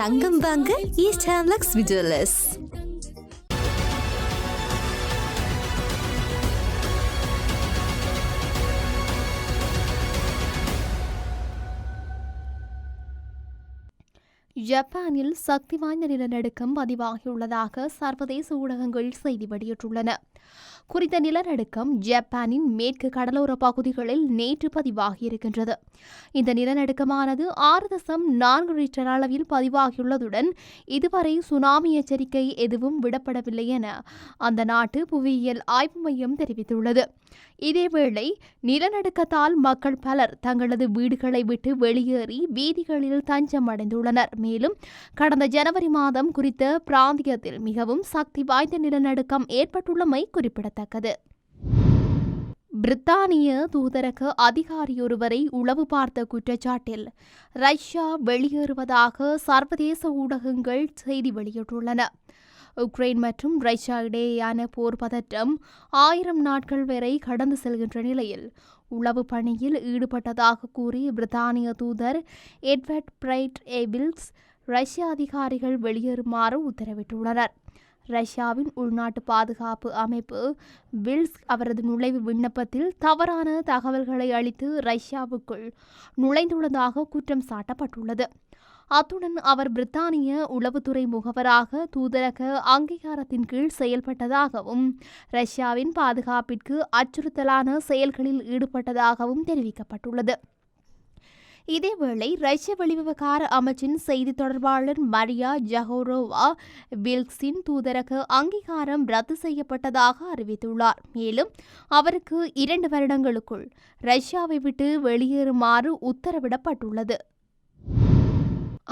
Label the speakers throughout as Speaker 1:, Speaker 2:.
Speaker 1: தங்கம் வாங்க ஈஸ்ட் ஹேம்லக்ஸ் விஜுவலர்ஸ்.
Speaker 2: ஜப்பானில் சக்தி வாய்ந்த நிலநடுக்கம் பதிவாகியுள்ளதாக சர்வதேச ஊடகங்கள் செய்தி வெளியிட்டுள்ளன. குறித்த நிலநடுக்கம் ஜப்பானின் மேற்கு கடலோர பகுதிகளில் நேற்று பதிவாகியிருக்கின்றது. இந்த நிலநடுக்கமானது 6.4 ரிக்டர் அளவில் பதிவாகியுள்ளதுடன் இதுவரை சுனாமி எச்சரிக்கை எதுவும் விடப்படவில்லை என அந்த நாட்டு புவியியல் ஆய்வு மையம் தெரிவித்துள்ளது. இதேவேளை நிலநடுக்கத்தால் மக்கள் பலர் தங்களது வீடுகளை விட்டு வெளியேறி வீதிகளில் தஞ்சம் அடைந்துள்ளனர். மேலும் கடந்த ஜனவரி மாதம் குறித்த பிராந்தியத்தில் மிகவும் சக்தி வாய்ந்த நிலநடுக்கம் ஏற்பட்டுள்ளமை குறிப்பிடத்தக்கது. பிரித்தானிய தூதரக அதிகாரியொருவரை உளவு பார்த்த குற்றச்சாட்டில் ரஷ்யா வெளியேறுவதாக சர்வதேச ஊடகங்கள் செய்தி வெளியிட்டுள்ளன. உக்ரைன் மற்றும் ரஷ்யா இடையேயான போர் பதற்றம் 1000 நாட்கள் வரை கடந்து செல்கின்ற நிலையில் உளவு பணியில் ஈடுபட்டதாக கூறி பிரித்தானிய தூதர் எட்வர்ட் பிரைட் ஏபில்ஸ் ரஷ்ய அதிகாரிகள் வெளியேறுமாறு உத்தரவிட்டுள்ளனர். ரஷ்யாவின் உள்நாட்டு பாதுகாப்பு அமைப்பு வில்ஸ் அவரது நுழைவு விண்ணப்பத்தில் தவறான தகவல்களை அளித்து ரஷ்யாவுக்குள் நுழைந்துள்ளதாக குற்றம் சாட்டப்பட்டுள்ளது. அத்துடன் அவர் பிரித்தானிய உளவுத்துறை முகவராக தூதரக அங்கீகாரத்தின் கீழ் செயல்பட்டதாகவும் ரஷ்யாவின் பாதுகாப்பிற்கு அச்சுறுத்தலான செயல்களில் ஈடுபட்டதாகவும் தெரிவிக்கப்பட்டுள்ளது. இதேவேளை ரஷ்ய வெளிவிவகார அமைச்சின் செய்தி தொடர்பாளர் மரியா ஜஹோரோவா வில்க்ஸின் தூதரக அங்கீகாரம் ரத்து செய்யப்பட்டதாக அறிவித்துள்ளார். மேலும் அவருக்கு 2 வருடங்களுக்குள் ரஷ்யாவை விட்டு வெளியேறுமாறு உத்தரவிடப்பட்டுள்ளது.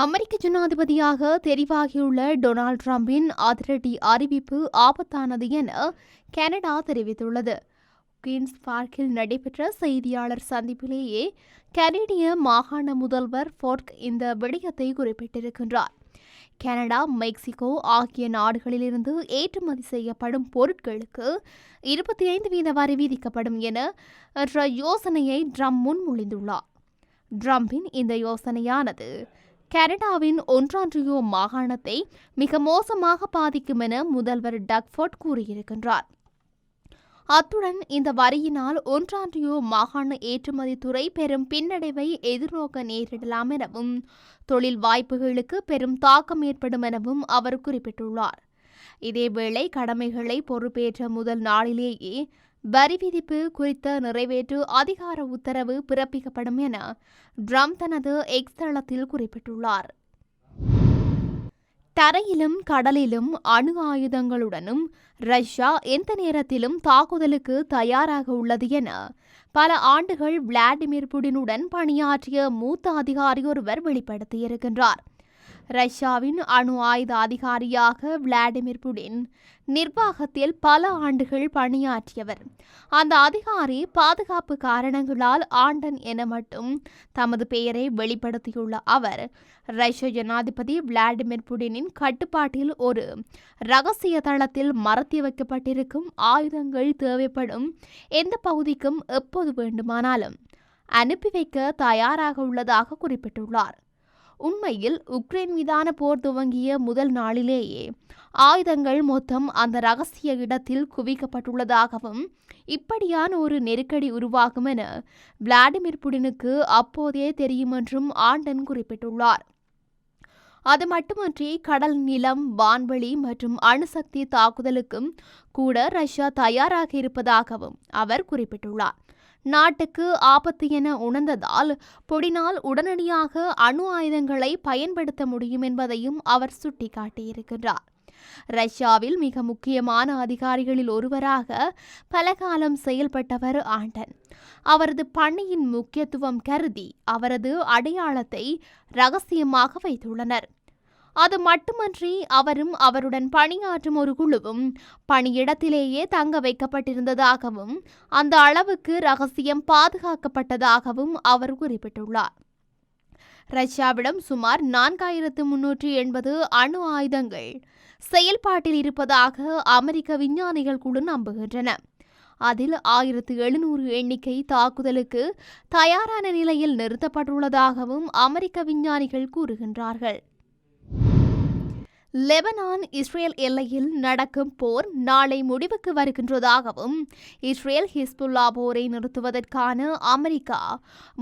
Speaker 2: அமெரிக்க ஜனாதிபதியாக தெரிவாகியுள்ள டொனால்ட் ட்ரம்பின் அதிரடி அறிவிப்பு ஆபத்தானது என கனடா தெரிவித்துள்ளது. குயின்ஸ் பார்க்கில் நடைபெற்ற செய்தியாளர் சந்திப்பிலேயே கனேடிய மாகாண முதல்வர் ஃபோர்க் இந்த விடயத்தை குறிப்பிட்டிருக்கின்றார். கனடா, மெக்சிகோ ஆகிய நாடுகளிலிருந்து ஏற்றுமதி செய்யப்படும் பொருட்களுக்கு 25% வரி விதிக்கப்படும் என்ற யோசனையை ட்ரம்ப் முன்மொழிந்துள்ளார். ட்ரம்பின் இந்த யோசனையானது கனடாவின் ஒன்றான்றியோ மாகாணத்தை மிக மோசமாக பாதிக்கும் என முதல்வர் டக்ஃபோர்ட் கூறியிருக்கின்றார். அத்துடன் இந்த வரியினால் ஒன்றான்றியோ மாகாண ஏற்றுமதி துறை பெரும் பின்னடைவை எதிர்நோக்க நேரிடலாம் எனவும் தொழில் வாய்ப்புகளுக்கு பெரும் தாக்கம் ஏற்படும் எனவும் அவர் குறிப்பிட்டுள்ளார். இதேவேளை கடமைகளை பொறுப்பேற்ற முதல் நாளிலேயே வரி விதிப்பு குறித்த நிறைவேற்று அதிகார உத்தரவு பிறப்பிக்கப்படும் என ட்ரம்ப் தனது எக்ஸ் தளத்தில் குறிப்பிட்டுள்ளார். தரையிலும் கடலிலும் அணு ஆயுதங்களுடனும் ரஷ்யா எந்த நேரத்திலும் தாக்குதலுக்கு தயாராக உள்ளது என பல ஆண்டுகள் விளாடிமிர் புடினுடன் பணியாற்றிய மூத்த அதிகாரி ஒருவர் வெளிப்படுத்தியிருக்கின்றார். ரஷ்யாவின் அணு ஆயுத அதிகாரியாக விளாடிமிர் புடின் நிர்வாகத்தில் பல ஆண்டுகள் பணியாற்றியவர். அந்த அதிகாரி பாதுகாப்பு காரணங்களால் ஆண்டன் என மட்டும் தமது பெயரை வெளிப்படுத்தியுள்ள அவர் ரஷ்ய ஜனாதிபதி விளாடிமிர் புடினின் கட்டுப்பாட்டில் ஒரு இரகசிய தளத்தில் மறைத்து வைக்கப்பட்டிருக்கும் ஆயுதங்கள் தேவைப்படும் எந்த பகுதிக்கும் எப்போது வேண்டுமானாலும் அனுப்பி வைக்க தயாராக உள்ளதாக குறிப்பிட்டுள்ளார். உண்மையில் உக்ரைன் மீதான போர் துவங்கிய முதல் நாளிலேயே ஆயுதங்கள் மொத்தம் அந்த இரகசிய இடத்தில் குவிக்கப்பட்டுள்ளதாகவும் இப்படியான ஒரு நெருக்கடி உருவாகும் என விளாடிமிர் புடினுக்கு அப்போதே தெரியும் என்றும் ஆண்டன் குறிப்பிட்டுள்ளார். அது மட்டுமன்றி கடல், நிலம், வான்வெளி மற்றும் அணுசக்தி தாக்குதலுக்கும் கூட ரஷ்யா தயாராக இருப்பதாகவும் அவர் குறிப்பிட்டுள்ளார். நாட்டுக்கு ஆபத்து என உணர்ந்ததால் புடினால் உடனடியாக அணு ஆயுதங்களை பயன்படுத்த முடியும் என்பதையும் அவர் சுட்டிக்காட்டியிருக்கிறார். ரஷ்யாவில் மிக முக்கியமான அதிகாரிகளில் ஒருவராக பல காலம் செயல்பட்டவர் ஆண்டன். அவரது பணியின் முக்கியத்துவம் கருதி அவரது அடையாளத்தை இரகசியமாக வைத்துள்ளனர். அது மட்டுமன்றி அவரும் அவருடன் பணியாற்றும் ஒரு குழுவும் பணியிடத்திலேயே தங்க வைக்கப்பட்டிருந்ததாகவும் அந்த அளவுக்கு ரகசியம் பாதுகாக்கப்பட்டதாகவும் அவர் குறிப்பிட்டுள்ளார். ரஷ்யாவிடம் சுமார் 4380 அணு ஆயுதங்கள் செயல்பாட்டில் இருப்பதாக அமெரிக்க விஞ்ஞானிகள் குழு நம்புகின்றன. அதில் 1700 எண்ணிக்கை தாக்குதலுக்கு தயாரான நிலையில் நிறுத்தப்பட்டுள்ளதாகவும் அமெரிக்க விஞ்ஞானிகள் கூறுகின்றார்கள். லெபனான் இஸ்ரேல் எல்லையில் நடக்கும் போர் நாளை முடிவுக்கு வருகின்றதாகவும் இஸ்ரேல் ஹிஸ்புல்லா போரை நிறுத்துவதற்கான அமெரிக்கா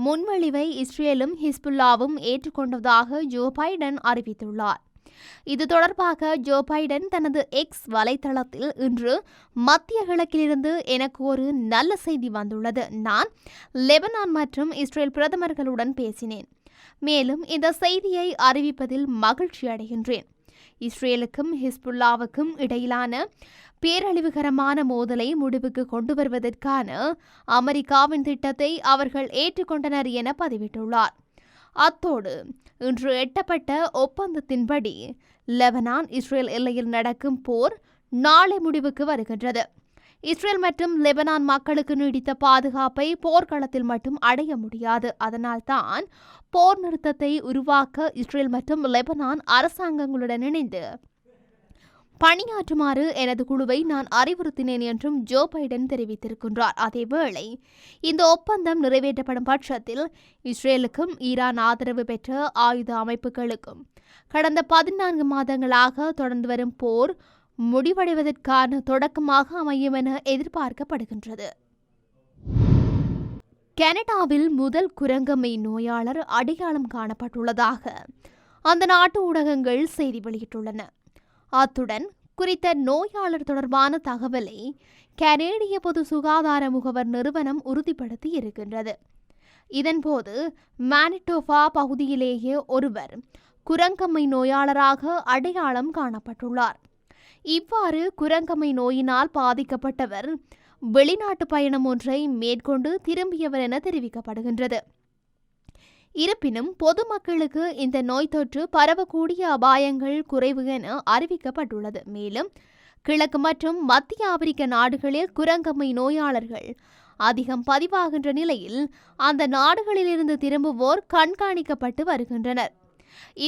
Speaker 2: முன்மொழிவை இஸ்ரேலும் ஹிஸ்புல்லாவும் ஏற்றுக்கொண்டதாக ஜோ பைடன் அறிவித்துள்ளார். இது தொடர்பாக ஜோ பைடன் தனது எக்ஸ் வலைத்தளத்தில் இன்று மத்திய கிழக்கிலிருந்து எனக்கு ஒரு நல்ல செய்தி வந்துள்ளது. நான் லெபனான் மற்றும் இஸ்ரேல் பிரதமர்களுடன் பேசினேன். மேலும் இந்த செய்தியை அறிவிப்பதில் மகிழ்ச்சி அடைகின்றேன். இஸ்ரேலுக்கும் ஹிஸ்புல்லாவுக்கும் இடையிலான பேரழிவுகரமான மோதலை முடிவுக்கு கொண்டு வருவதற்கான அமெரிக்காவின் திட்டத்தை அவர்கள் ஏற்றுக்கொண்டனர் என பதிவிட்டுள்ளார். அத்தோடு இன்று எட்டப்பட்ட ஒப்பந்தத்தின்படி லெபனான் இஸ்ரேல் எல்லையில் நடக்கும் போர் நாளை முடிவுக்கு வருகின்றது. இஸ்ரேல் மற்றும் லெபனான் மக்களுக்கு நீடித்த பாதுகாப்பை போர்க்களத்தில் மட்டும் அடைய முடியாது. அதனால்தான் போர் நிறுத்தத்தை உருவாக்க இஸ்ரேல் மற்றும் லெபனான் அரசாங்கங்களுடன் இணைந்து பணியாற்றுமாறு எனது குழுவை நான் அறிவுறுத்தினேன் என்றும் ஜோ பைடன் தெரிவித்திருக்கின்றார். அதேவேளை இந்த ஒப்பந்தம் நிறைவேற்றப்படும் பட்சத்தில் இஸ்ரேலுக்கும் ஈரான் ஆதரவு பெற்ற ஆயுத அமைப்புகளுக்கும் கடந்த 14 மாதங்களாக தொடர்ந்து வரும் போர் முடிவடைவதற்கான தொடக்கமாக அமையும் என எதிர்பார்க்கப்படுகின்றது. கனடாவில் முதல் குரங்கம்மை நோயாளர் அடையாளம் காணப்பட்டுள்ளதாக அந்த நாட்டு ஊடகங்கள் செய்தி வெளியிட்டுள்ளன. அத்துடன் குறித்த நோயாளர் தொடர்பான தகவலை கனேடிய பொது சுகாதார முகவர் நிறுவனம் உறுதிப்படுத்தி இருக்கின்றது. இதன்போது மானிட்டோபா பகுதியிலேயே ஒருவர் குரங்கம்மை நோயாளராக அடையாளம் காணப்பட்டுள்ளார். இவ்வாறு குரங்கம்மை நோயினால் பாதிக்கப்பட்டவர் வெளிநாட்டு பயணம் ஒன்றை மேற்கொண்டு திரும்பியவர் என தெரிவிக்கப்படுகின்றது. இருப்பினும் பொதுமக்களுக்கு இந்த நோய் தொற்று பரவக்கூடிய அபாயங்கள் குறைவு என அறிவிக்கப்பட்டுள்ளது. மேலும் கிழக்கு மற்றும் மத்திய ஆப்பிரிக்க நாடுகளில் குரங்கம்மை நோயாளர்கள் அதிகம் பதிவாகின்ற நிலையில் அந்த நாடுகளிலிருந்து திரும்புவோர் கண்காணிக்கப்பட்டு வருகின்றனர்.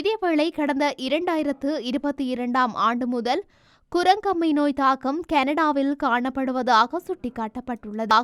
Speaker 2: இதேவேளை கடந்த 2022ஆம் ஆண்டு முதல் குரங்கம்மை நோய் தாக்கம் கனடாவில் காணப்படுவதாக சுட்டிக்காட்டப்பட்டுள்ளது.